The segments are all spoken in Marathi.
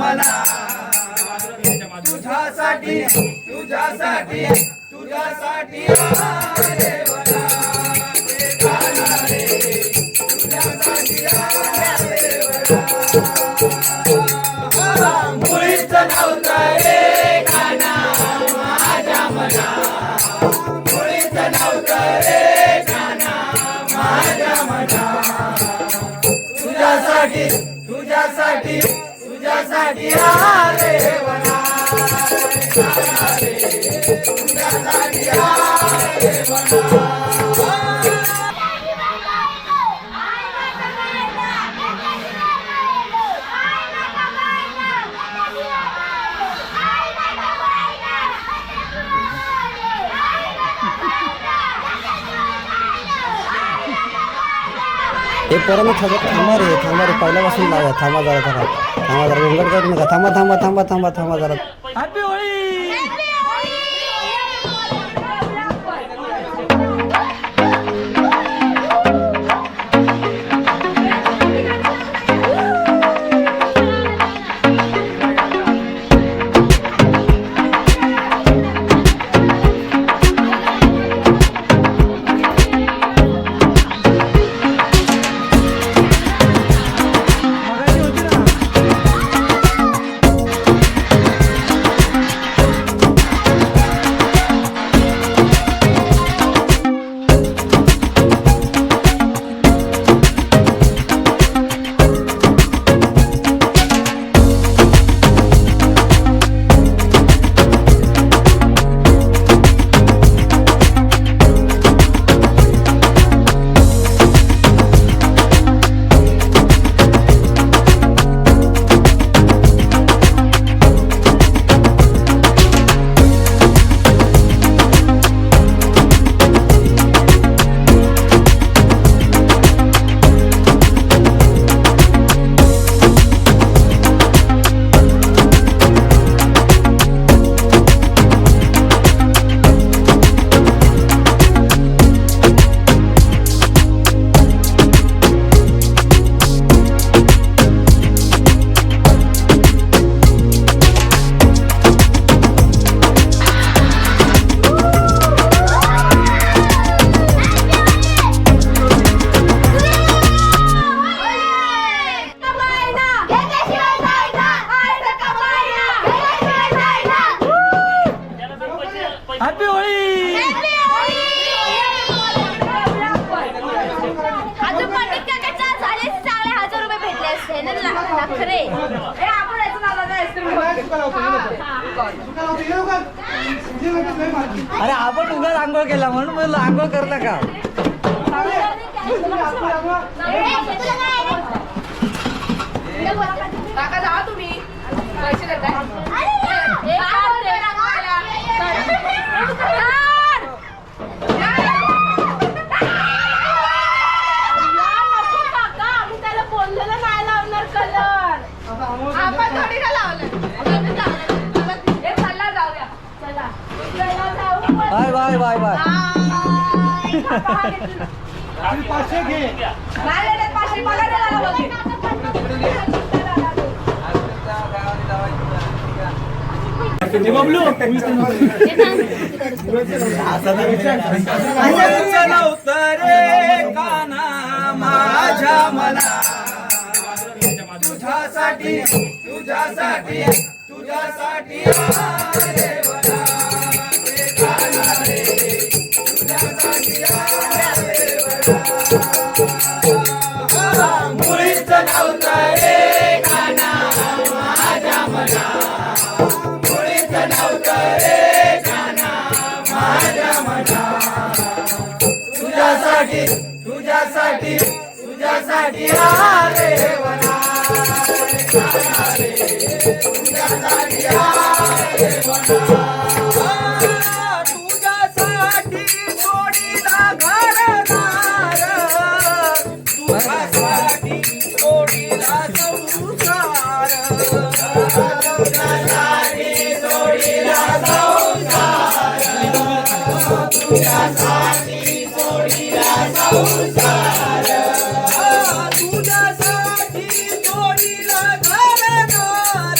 मला तुझ्यासाठी तुझ्यासाठी तुझ्यासाठी आले मला गाणं रे तुझ्यासाठी आले मला मुळीच नव्हतं रे गाणं माझ्या मना मुळीच नव्हतं रे गाणं माझ्या मना तुझ्यासाठी तुझ्यासाठी तुझ्यासाठी आले मला तुझ्यासाठी आले मला हे पोरांनो थांबा रे पहिल्यापासून लावा थांबा जरा गोंगट करू नका थांबा जरा हॅपी होळी हॅपी होळी अजून पंडित काकाच्या झाले 4,500 रुपये भेटले असते ना खरे अरे आपण उगाच आंघोळ केला म्हणून बोललो आंघोळ करला का काका जावा तुम्ही पैसे देताय बाय बाय बाय बाय पाचशे घे 500 पगार बबलू रे काना माझ्या मना तुझ्यासाठी तुझ्यासाठी तुझ्यासाठी आले मला काना रे तुझ्यासाठी आले मला मुळीच नव्हतं रे काना माझ्या मना मुळीच नव्हतं रे काना माझ्या मना तुझ्यासाठी तुझ्यासाठी तुझ्यासाठी आले मला तुझ्यासाठी आले मला तुझ्यासाठी जोडीला घरदार तुझ्यासाठी जोडीला संसार तुझ्यासाठी जोडीला संसार तुझ्यासाठी जोडीला संसार तुझ्यासाठी जोडीला घरदार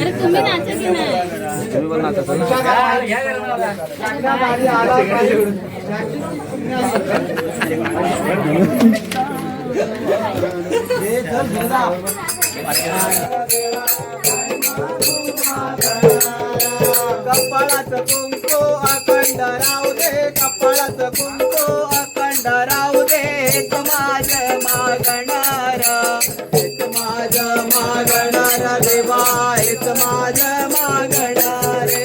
अरे तुम्ही नाचा की नाही? तुम्ही पण नाचायचं ना. कपाळाचं कुंकू अखंड राहू दे, कपाळाचं कुंकू अखंड राहू दे. हेच माझं मागणार, हेच माझं मागणार देवा, हेच माझं मागणार रे.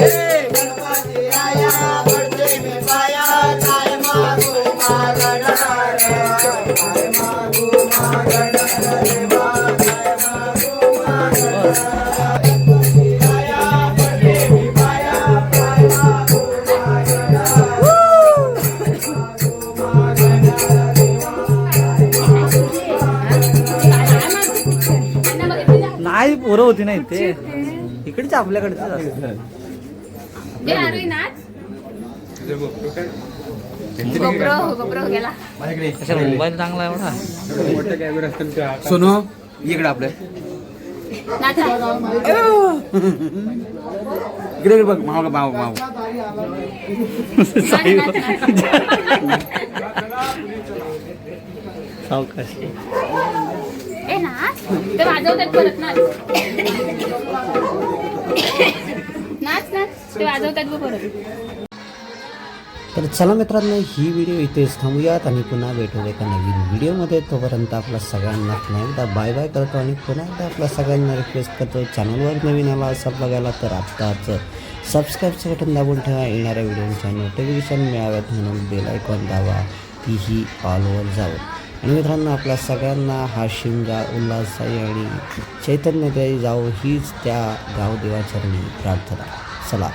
गणपती आया पडते मी पाया, काय मागू मागणार, काय मागू मागणार देवा, काय मागू मागणार. नाही पोरं होती नाही ते इकडेच आपल्याकडचे ए आरोही नाच. गोप्रो गेला. मोबाईल चांगला आहे एवढा. सोनू इकडे आपल्या नाचा. इकडे बघ माव माव माव सावकाश. ए नाच. ते वाजवतात परत नाच. नाच नाच. ते वाजवतात बघ परत. तर चला मित्रांनो, ही व्हिडिओ इथेच थांबूयात आणि पुन्हा भेटू एका नवीन व्हिडिओमध्ये. तोपर्यंत आपल्या सगळ्यांना पुन्हा एकदा बाय बाय करतो आणि पुन्हा एकदा आपल्या सगळ्यांना रिक्वेस्ट करतो, चॅनलवर नवीन आला असाल बघायला तर आत्ताच सबस्क्राईबचं बटन दाबून ठेवा. येणाऱ्या व्हिडिओच्या नोटिफिकेशन मिळाव्यात म्हणून बेल आयकॉन दाबा, तीही ऑलवर जावं. आणि मित्रांनो, आपल्या सगळ्यांना हा शिमगा उल्हासदायी आणि चैतन्यदायी जावो हीच त्या गावदेवाचरणी प्रार्थना. चला.